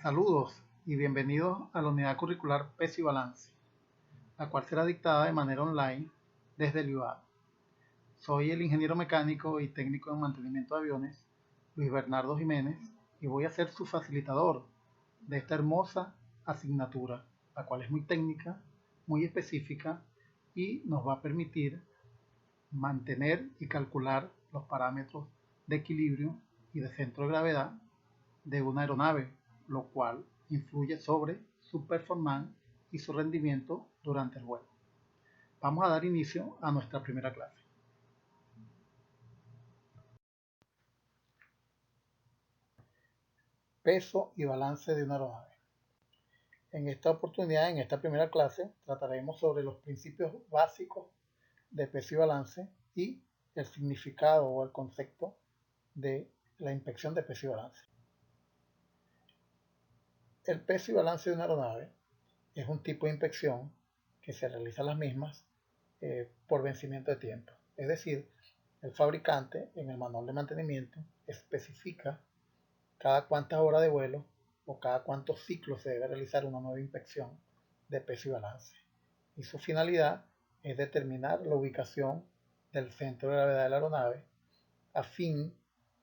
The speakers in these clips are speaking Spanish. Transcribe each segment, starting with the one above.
Saludos y bienvenidos a la unidad curricular Peso y Balance, la cual será dictada de manera online desde el UAD. Soy el ingeniero mecánico y técnico en mantenimiento de aviones, Luis Bernardo Jiménez, y voy a ser su facilitador de esta hermosa asignatura, la cual es muy técnica, muy específica y nos va a permitir mantener y calcular los parámetros de equilibrio y de centro de gravedad de una aeronave, lo cual influye sobre su performance y su rendimiento durante el vuelo. Vamos a dar inicio a nuestra primera clase. Peso y balance de una aeronave. En esta oportunidad, en esta primera clase, trataremos sobre los principios básicos de peso y balance y el significado o el concepto de la inspección de peso y balance. El peso y balance de una aeronave es un tipo de inspección que se realiza las mismas por vencimiento de tiempo. Es decir, el fabricante en el manual de mantenimiento especifica cada cuántas horas de vuelo o cada cuántos ciclos se debe realizar una nueva inspección de peso y balance. Y su finalidad es determinar la ubicación del centro de gravedad de la aeronave a fin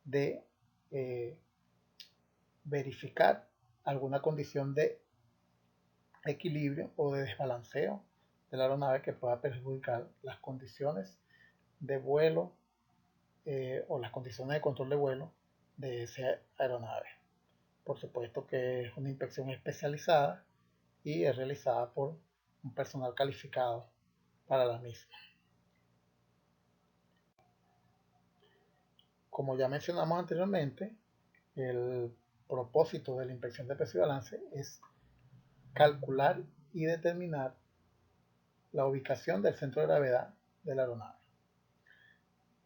de verificar alguna condición de equilibrio o de desbalanceo de la aeronave que pueda perjudicar las condiciones de vuelo o las condiciones de control de vuelo de esa aeronave. Por supuesto que es una inspección especializada y es realizada por un personal calificado para la misma. Como ya mencionamos anteriormente, el propósito de la inspección de peso y balance es calcular y determinar la ubicación del centro de gravedad de la aeronave.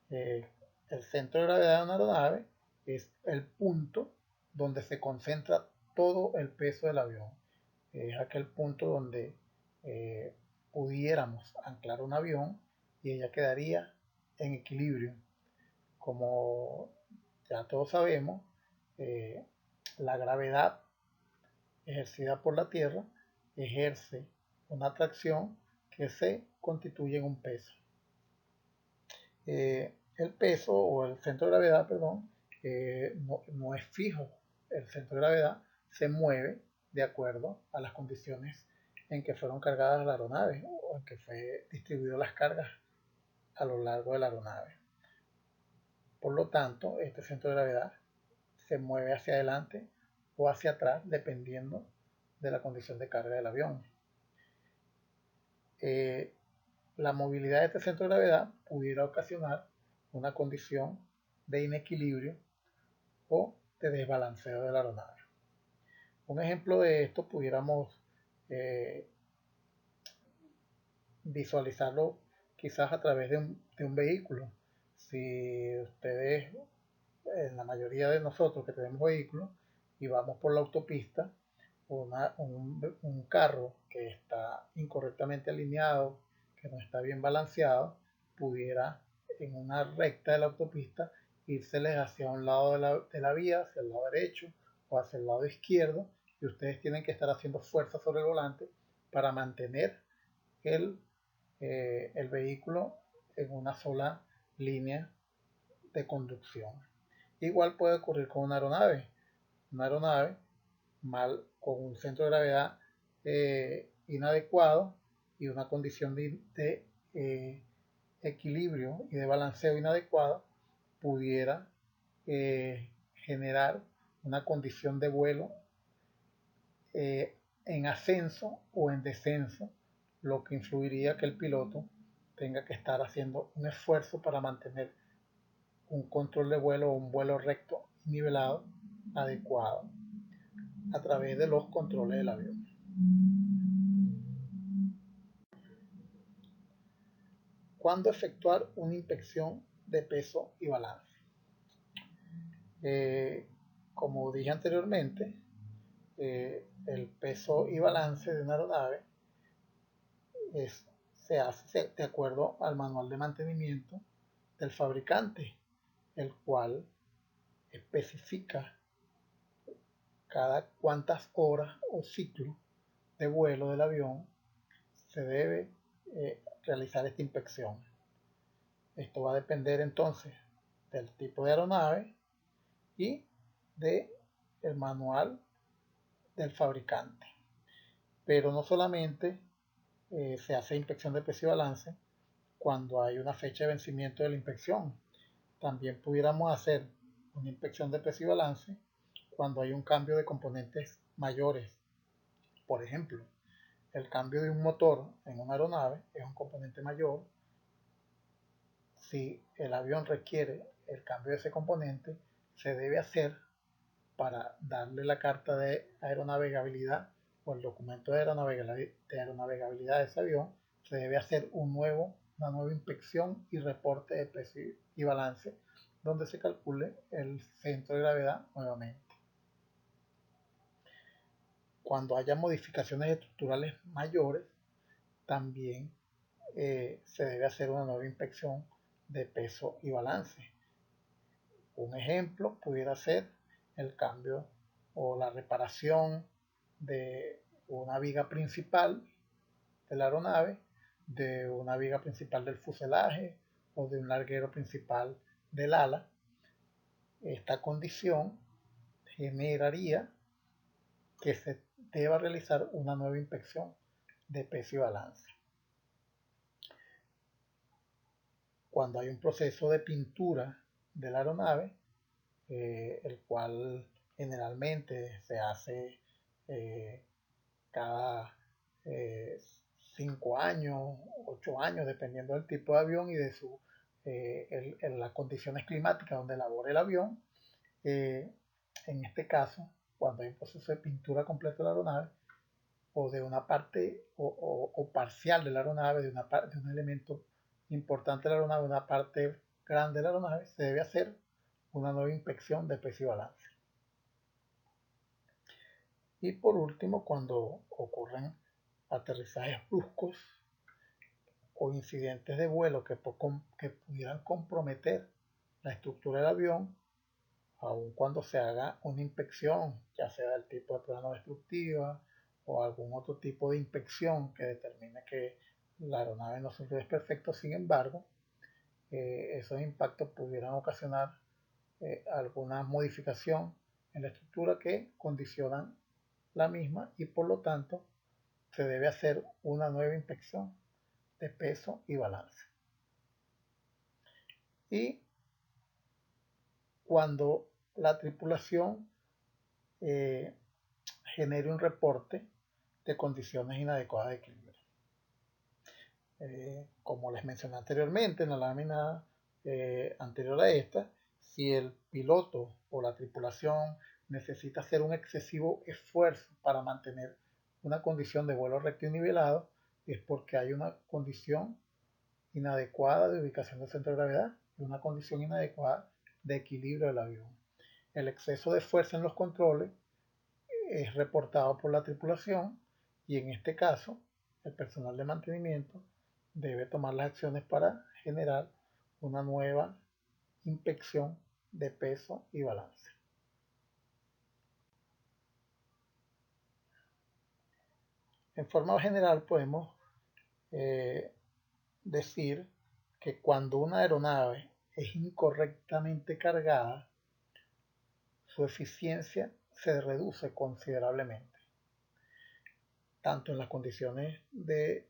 El centro de gravedad de una aeronave es el punto donde se concentra todo el peso del avión. Es aquel punto donde pudiéramos anclar un avión y ella quedaría en equilibrio. Como ya todos sabemos, la gravedad ejercida por la Tierra ejerce una atracción que se constituye en un peso. El peso o el centro de gravedad, perdón, no es fijo. El centro de gravedad se mueve de acuerdo a las condiciones en que fueron cargadas las aeronaves o en que fue distribuido las cargas a lo largo de la aeronave. Por lo tanto, este centro de gravedad se mueve hacia adelante o hacia atrás dependiendo de la condición de carga del avión. La movilidad de este centro de gravedad pudiera ocasionar una condición de inequilibrio o de desbalanceo de la aeronave. Un ejemplo de esto pudiéramos visualizarlo quizás a través de un vehículo. Si ustedes, la mayoría de nosotros que tenemos vehículos y vamos por la autopista, un carro que está incorrectamente alineado, que no está bien balanceado, pudiera en una recta de la autopista írseles hacia un lado de la vía, hacia el lado derecho o hacia el lado izquierdo, y ustedes tienen que estar haciendo fuerza sobre el volante para mantener el vehículo en una sola línea de conducción. Igual puede ocurrir con una aeronave. Una aeronave con un centro de gravedad inadecuado y una condición de equilibrio y de balanceo inadecuado pudiera generar una condición de vuelo en ascenso o en descenso, lo que influiría que el piloto tenga que estar haciendo un esfuerzo para mantener un control de vuelo o un vuelo recto y nivelado adecuado a través de los controles del avión. ¿Cuándo efectuar una inspección de peso y balance? Como dije anteriormente, el peso y balance de una aeronave se hace de acuerdo al manual de mantenimiento del fabricante, el cual especifica cada cuántas horas o ciclos de vuelo del avión se debe realizar esta inspección. Esto va a depender entonces del tipo de aeronave y del manual del fabricante. Pero no solamente se hace inspección de peso y balance cuando hay una fecha de vencimiento de la inspección. También pudiéramos hacer una inspección de peso y balance cuando hay un cambio de componentes mayores. Por ejemplo, el cambio de un motor en una aeronave es un componente mayor. Si el avión requiere el cambio de ese componente, se debe hacer para darle la carta de aeronavegabilidad o el documento de aeronavegabilidad de ese avión. Se debe hacer una nueva inspección y reporte de peso y balance, donde se calcule el centro de gravedad nuevamente. Cuando haya modificaciones estructurales mayores, también se debe hacer una nueva inspección de peso y balance. Un ejemplo pudiera ser el cambio o la reparación de una viga principal de la aeronave, de una viga principal del fuselaje o de un larguero principal del ala. Esta condición generaría que se deba realizar una nueva inspección de peso y balance. Cuando hay un proceso de pintura de la aeronave, el cual generalmente se hace cada 5 años, 8 años, dependiendo del tipo de avión y de las condiciones climáticas donde labore el avión. En este caso, cuando hay un proceso de pintura completa de la aeronave, o de una parte o parcial de la aeronave, de un elemento importante de la aeronave, una parte grande de la aeronave, se debe hacer una nueva inspección de peso y balance. Y por último, cuando ocurren aterrizajes bruscos o incidentes de vuelo que pudieran comprometer la estructura del avión, aun cuando se haga una inspección, ya sea del tipo de prueba no destructiva o algún otro tipo de inspección que determine que la aeronave no sufrió desperfectos, sin embargo, esos impactos pudieran ocasionar alguna modificación en la estructura que condicionan la misma y por lo tanto se debe hacer una nueva inspección de peso y balance. Y cuando la tripulación genere un reporte de condiciones inadecuadas de equilibrio. Como les mencioné anteriormente en la lámina anterior a esta, si el piloto o la tripulación necesita hacer un excesivo esfuerzo para mantener una condición de vuelo recto y nivelado, es porque hay una condición inadecuada de ubicación del centro de gravedad y una condición inadecuada de equilibrio del avión. El exceso de fuerza en los controles es reportado por la tripulación y en este caso el personal de mantenimiento debe tomar las acciones para generar una nueva inspección de peso y balance. En forma general podemos decir que cuando una aeronave es incorrectamente cargada, su eficiencia se reduce considerablemente, tanto en las condiciones de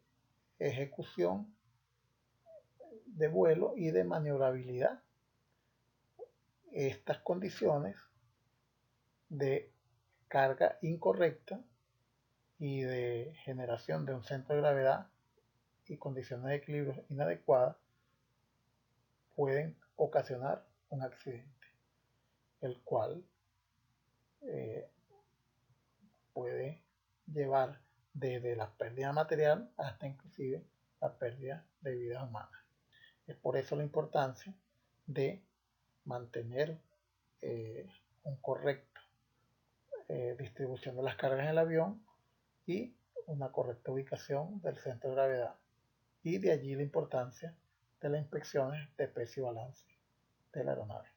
ejecución de vuelo y de maniobrabilidad. Estas condiciones de carga incorrecta y de generación de un centro de gravedad y condiciones de equilibrio inadecuadas pueden ocasionar un accidente, el cual puede llevar desde la pérdida material hasta inclusive la pérdida de vidas humanas. Es por eso la importancia de mantener un correcto distribución de las cargas en el avión y una correcta ubicación del centro de gravedad. Y de allí la importancia de las inspecciones de peso y balance de la aeronave.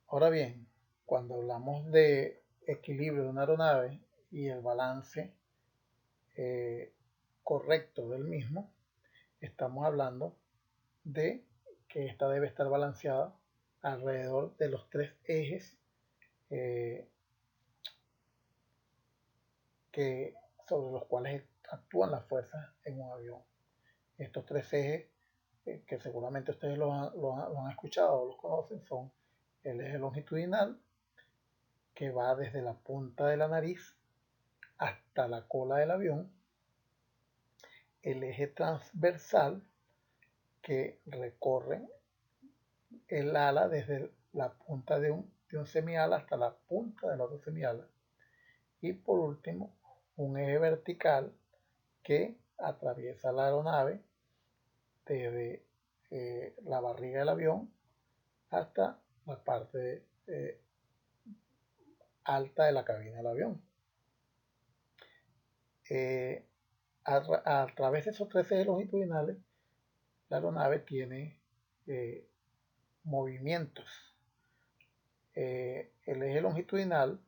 Ahora bien, cuando hablamos de equilibrio de una aeronave y el balance correcto del mismo, estamos hablando de que esta debe estar balanceada alrededor de los tres ejes sobre los cuales actúan las fuerzas en un avión. Estos tres ejes, que seguramente ustedes lo han escuchado o los conocen, son el eje longitudinal, que va desde la punta de la nariz hasta la cola del avión, el eje transversal, que recorre el ala desde la punta de un semiala hasta la punta del otro semiala, y por último un eje vertical que atraviesa la aeronave desde la barriga del avión hasta la parte alta de la cabina del avión. A través de esos tres ejes longitudinales, la aeronave tiene movimientos. El eje longitudinal,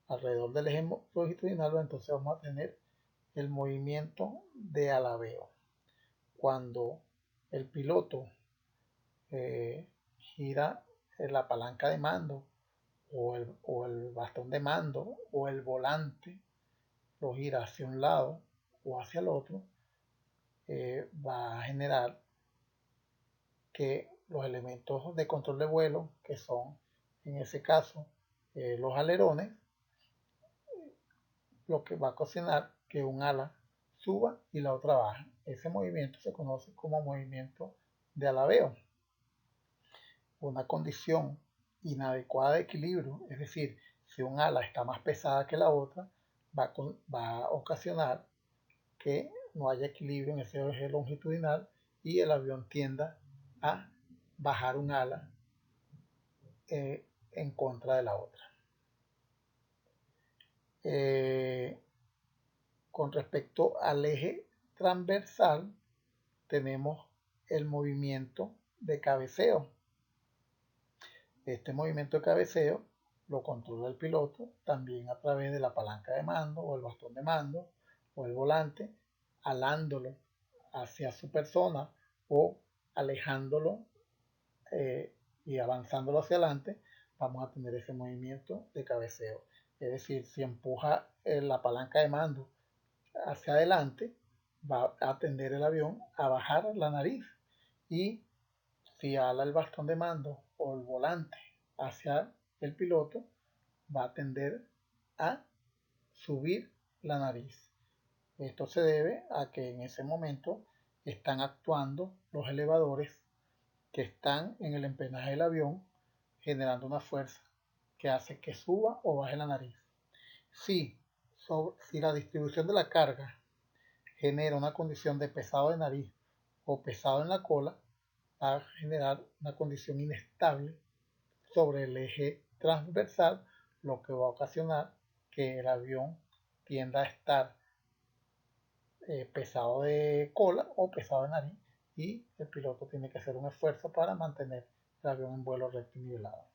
alrededor del eje longitudinal, entonces vamos a tener el movimiento de alabeo. Cuando el piloto gira la palanca de mando o el bastón de mando o el volante, lo gira hacia un lado o hacia el otro, va a generar que los elementos de control de vuelo, que son en ese caso los alerones, lo que va a ocasionar que un ala suba y la otra baja. Ese movimiento se conoce como movimiento de alabeo. Una condición inadecuada de equilibrio, es decir, si un ala está más pesada que la otra, va a ocasionar que no haya equilibrio en ese eje longitudinal y el avión tienda a bajar un ala en contra de la otra. Con respecto al eje transversal, tenemos el movimiento de cabeceo. Este movimiento de cabeceo lo controla el piloto también a través de la palanca de mando o el bastón de mando o el volante, alándolo hacia su persona o alejándolo y avanzándolo hacia adelante. Vamos a tener ese movimiento de cabeceo. Es decir, si empuja la palanca de mando hacia adelante, va a tender el avión a bajar la nariz, y si ala el bastón de mando o el volante hacia el piloto, va a tender a subir la nariz. Esto se debe a que en ese momento están actuando los elevadores que están en el empenaje del avión, generando una fuerza que hace que suba o baje la nariz. Si la distribución de la carga genera una condición de pesado de nariz o pesado en la cola, va a generar una condición inestable sobre el eje transversal, lo que va a ocasionar que el avión tienda a estar pesado de cola o pesado de nariz, y el piloto tiene que hacer un esfuerzo para mantener el avión en vuelo recto y nivelado.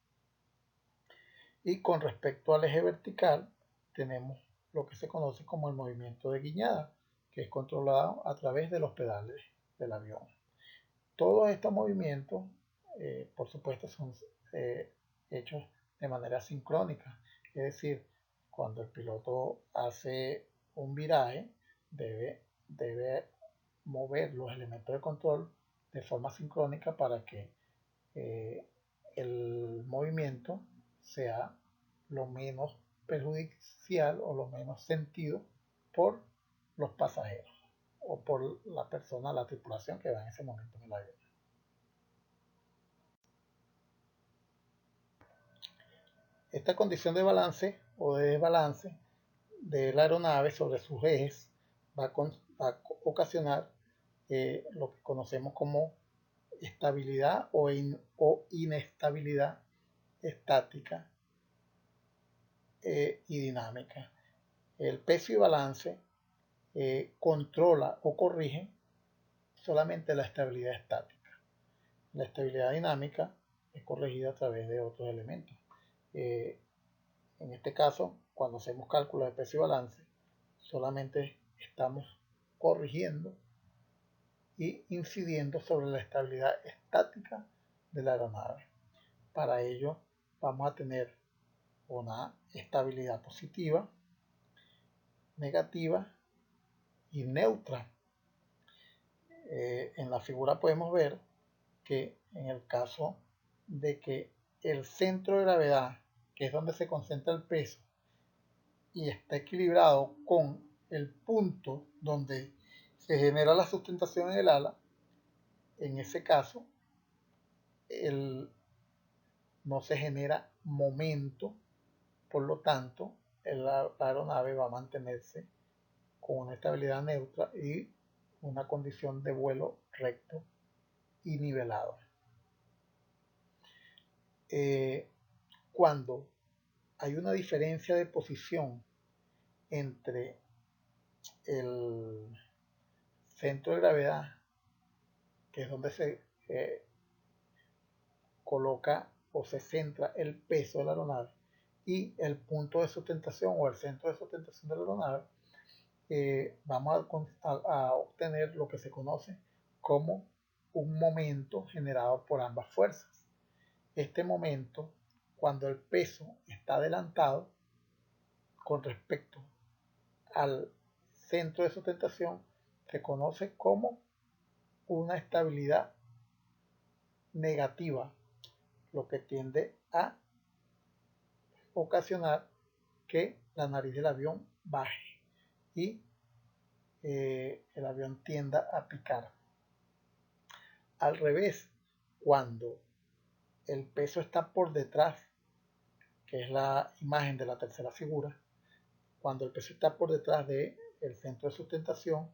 Y con respecto al eje vertical, tenemos lo que se conoce como el movimiento de guiñada, que es controlado a través de los pedales del avión. Todos estos movimientos, por supuesto, son hechos de manera sincrónica, es decir, cuando el piloto hace un viraje, debe mover los elementos de control de forma sincrónica para que el movimiento sea lo menos perjudicial o lo menos sentido por los pasajeros o por la persona, la tripulación que va en ese momento en el avión. Esta condición de balance o de desbalance de la aeronave sobre sus ejes va a ocasionar lo que conocemos como estabilidad o inestabilidad estática y dinámica. El peso y balance controla o corrige solamente la estabilidad estática. La estabilidad dinámica es corregida a través de otros elementos. Eh, en este caso, cuando hacemos cálculos de peso y balance, solamente estamos corrigiendo y incidiendo sobre la estabilidad estática de la aeronave. Para ello vamos a tener una estabilidad positiva, negativa y neutra. En la figura podemos ver que en el caso de que el centro de gravedad, que es donde se concentra el peso, y está equilibrado con el punto donde se genera la sustentación en el ala, en ese caso no se genera momento, por lo tanto la aeronave va a mantenerse con una estabilidad neutra y una condición de vuelo recto y nivelado. Cuando hay una diferencia de posición entre el centro de gravedad, que es donde se coloca o se centra el peso de la aeronave, y el punto de sustentación o el centro de sustentación de la aeronave, vamos a obtener lo que se conoce como un momento generado por ambas fuerzas. Este momento, cuando el peso está adelantado con respecto al centro de sustentación, se conoce como una estabilidad negativa, lo que tiende a ocasionar que la nariz del avión baje y el avión tienda a picar. Al revés, cuando el peso está por detrás, que es la imagen de la tercera figura, cuando el peso está por detrás del centro de sustentación,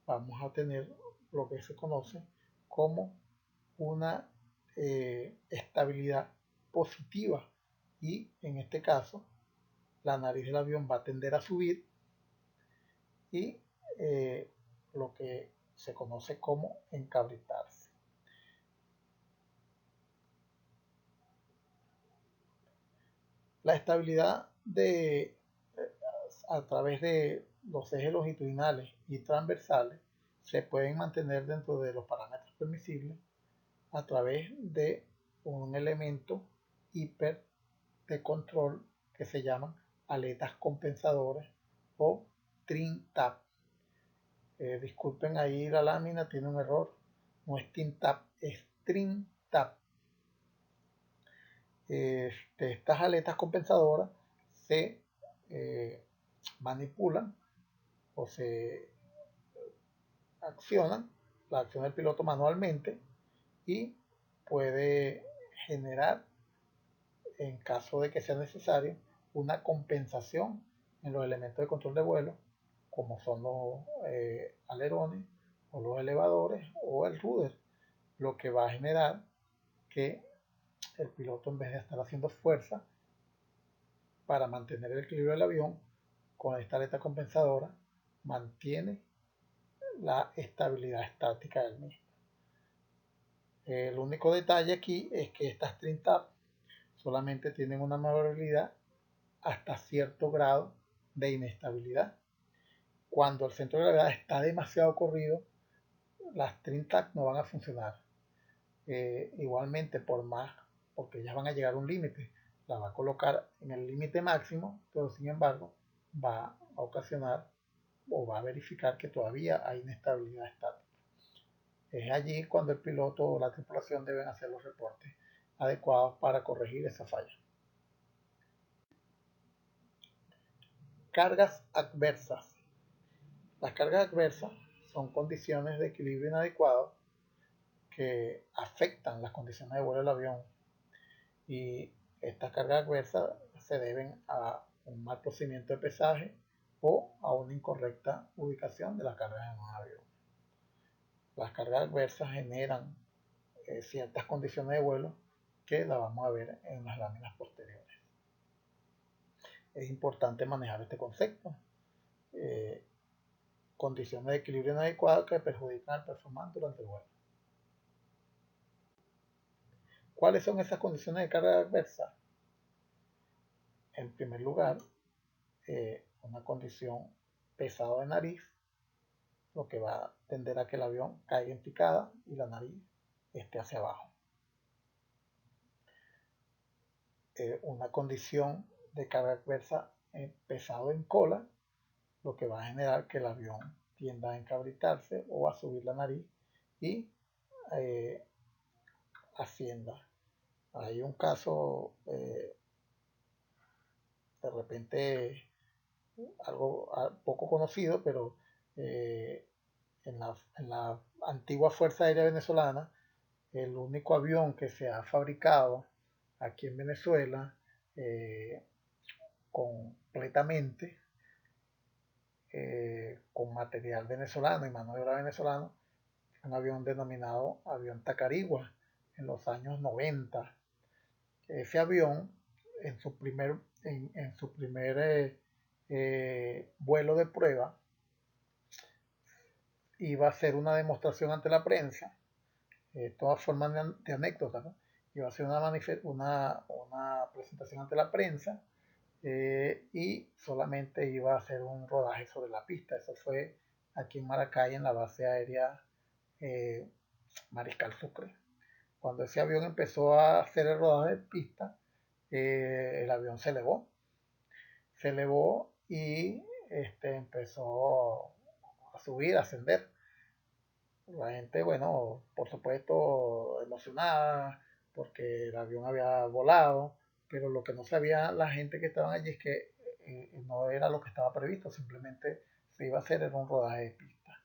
vamos a tener lo que se conoce como una estabilidad positiva, y en este caso la nariz del avión va a tender a subir y lo que se conoce como encabritarse. La estabilidad a través de los ejes longitudinales y transversales se pueden mantener dentro de los parámetros permisibles a través de un elemento hiper de control que se llaman aletas compensadoras o trim tap. Disculpen, ahí la lámina tiene un error, no es trim tap, es trim tap. Estas aletas compensadoras se manipulan o se accionan, la acción del piloto manualmente, y puede generar, en caso de que sea necesario, una compensación en los elementos de control de vuelo, como son los alerones o los elevadores o el rudder, lo que va a generar que el piloto, en vez de estar haciendo fuerza para mantener el equilibrio del avión, con esta aleta compensadora mantiene la estabilidad estática del mismo. El único detalle aquí es que estas trim tap solamente tienen una maniobrabilidad hasta cierto grado de inestabilidad. Cuando el centro de gravedad está demasiado corrido, las trim tap no van a funcionar. Igualmente, porque ellas van a llegar a un límite, la va a colocar en el límite máximo, pero sin embargo va a ocasionar o va a verificar que todavía hay inestabilidad estática. Es allí cuando el piloto o la tripulación deben hacer los reportes adecuados para corregir esa falla. Cargas adversas. Las cargas adversas son condiciones de equilibrio inadecuado que afectan las condiciones de vuelo del avión, y estas cargas adversas se deben a un mal procedimiento de pesaje o a una incorrecta ubicación de las cargas en un avión. Las cargas adversas generan ciertas condiciones de vuelo que la vamos a ver en las láminas posteriores. Es importante manejar este concepto. Condiciones de equilibrio inadecuado que perjudican al performance durante el vuelo. ¿Cuáles son esas condiciones de carga adversa? en primer lugar, una condición pesado de nariz, lo que va a tender a que el avión caiga en picada y la nariz esté hacia abajo. Una condición de carga adversa pesado en cola, lo que va a generar que el avión tienda a encabritarse o a subir la nariz y ascienda. Hay un caso de repente algo poco conocido, pero en la antigua Fuerza Aérea Venezolana, el único avión que se ha fabricado aquí en Venezuela completamente con material venezolano y mano de obra venezolana, un avión denominado avión Tacarigua en los años 90. Ese avión en su primer vuelo de prueba iba a hacer una demostración ante la prensa, todas formas de anécdota, ¿no? Iba a hacer una presentación ante la prensa y solamente iba a hacer un rodaje sobre la pista. Eso fue aquí en Maracay, en la base aérea Mariscal Sucre. Cuando ese avión empezó a hacer el rodaje de pista, el avión se elevó y empezó a subir, a ascender. La gente, bueno, por supuesto, emocionada porque el avión había volado, pero lo que no sabía la gente que estaban allí es que no era lo que estaba previsto, simplemente se iba a hacer en un rodaje de pista.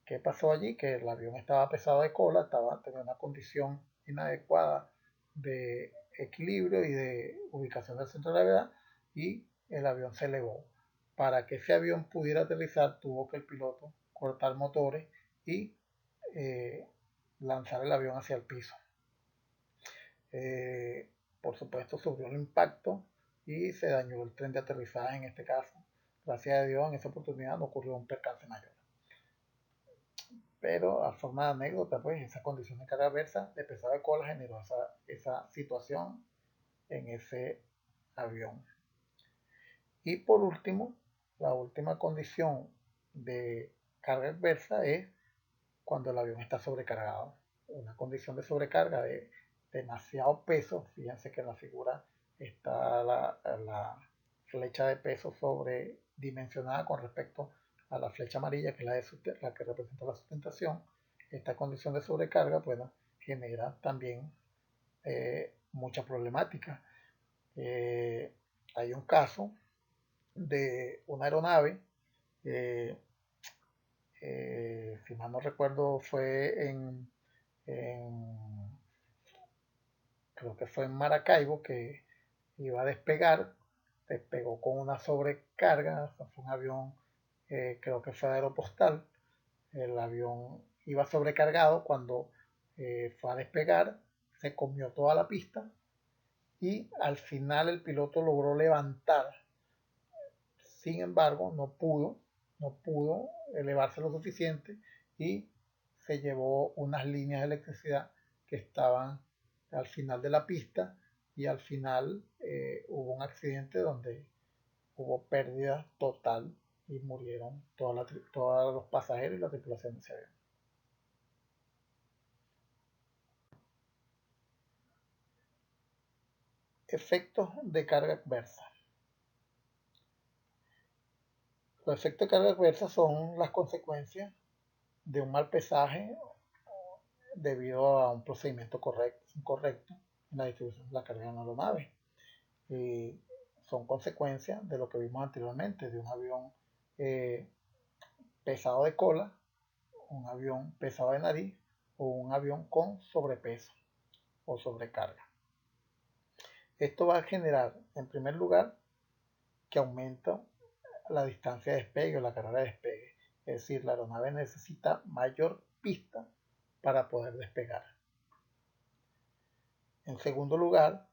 ¿Qué pasó allí? Que el avión estaba pesado de cola, tenía una condición inadecuada de equilibrio y de ubicación del centro de gravedad y el avión se elevó. Para que ese avión pudiera aterrizar tuvo que el piloto cortar motores y lanzar el avión hacia el piso. Por supuesto sufrió el impacto y se dañó el tren de aterrizaje en este caso. Gracias a Dios en esa oportunidad no ocurrió un percance mayor. Pero a forma de anécdota, pues esa condición de carga adversa de pesado de cola generó esa situación en ese avión. Y por último, la última condición de carga adversa es cuando el avión está sobrecargado. Una condición de sobrecarga de demasiado peso. Fíjense que en la figura está la flecha de peso sobredimensionada con respecto a la flecha amarilla, que es la que representa la sustentación. Esta condición de sobrecarga, bueno, genera también mucha problemática. Hay un caso de una aeronave, si mal no recuerdo, fue creo que fue en Maracaibo, que iba a despegar, despegó con una sobrecarga, fue un avión, creo que fue de Aeropostal, el avión iba sobrecargado cuando fue a despegar, se comió toda la pista y al final el piloto logró levantar, sin embargo no pudo elevarse lo suficiente y se llevó unas líneas de electricidad que estaban al final de la pista y al final hubo un accidente donde hubo pérdida total y murieron todos los pasajeros y la tripulación de ese avión. Efectos de carga adversa. Los efectos de carga adversa son las consecuencias de un mal pesaje debido a un procedimiento incorrecto en la distribución de la carga en la aeronave. Y son consecuencias de lo que vimos anteriormente, de un avión pesado de cola, un avión pesado de nariz o un avión con sobrepeso o sobrecarga. Esto va a generar, en primer lugar, que aumenta la distancia de despegue o la carrera de despegue. Es decir, la aeronave necesita mayor pista para poder despegar. En segundo lugar,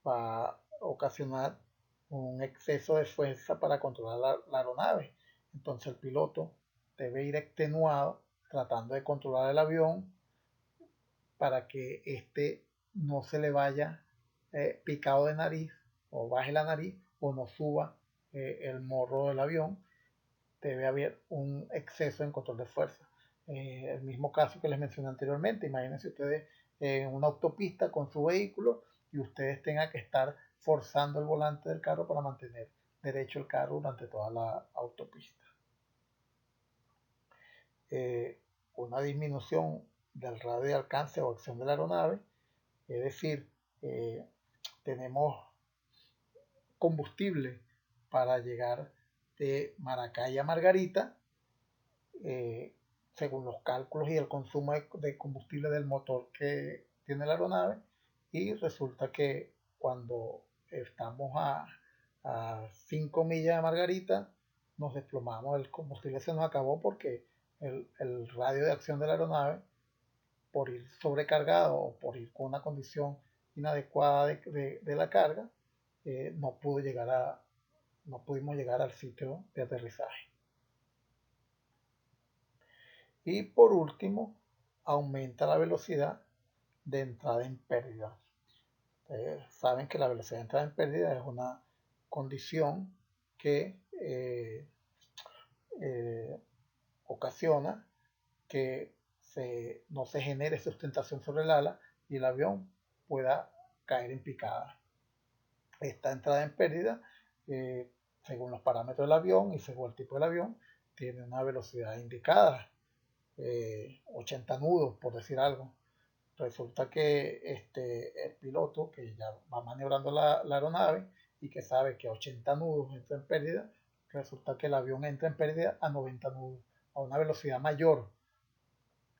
va a ocasionar un exceso de fuerza para controlar la aeronave. Entonces el piloto debe ir extenuado tratando de controlar el avión para que éste no se le vaya picado de nariz o baje la nariz o no suba el morro del avión. Debe haber un exceso en control de fuerza. El mismo caso que les mencioné anteriormente, imagínense ustedes en una autopista con su vehículo y ustedes tengan que estar forzando el volante del carro para mantener derecho el carro durante toda la autopista. Una disminución del radio de alcance o acción de la aeronave, es decir, tenemos combustible para llegar de Maracay a Margarita, según los cálculos y el consumo de combustible del motor que tiene la aeronave, y resulta que cuando estamos a 5 millas de Margarita nos desplomamos, el combustible se nos acabó porque el radio de acción de la aeronave, por ir sobrecargado o por ir con una condición inadecuada de la carga, no pudimos llegar al sitio de aterrizaje. Y por último, aumenta la velocidad de entrada en pérdida. Ustedes saben que la velocidad de entrada en pérdida es una condición que ocasiona que no se genere sustentación sobre el ala y el avión pueda caer en picada. Esta entrada en pérdida, según los parámetros del avión y según el tipo del avión, tiene una velocidad indicada, 80 nudos, por decir algo. Resulta que el piloto que ya va maniobrando la aeronave y que sabe que a 80 nudos entra en pérdida, resulta que el avión entra en pérdida a 90 nudos, a una velocidad mayor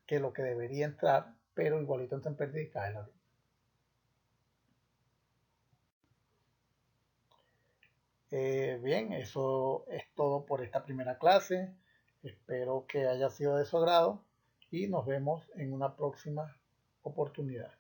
que lo que debería entrar, pero igualito entra en pérdida y cae el avión. Bien, eso es todo por esta primera clase. Espero que haya sido de su agrado y nos vemos en una próxima oportunidad.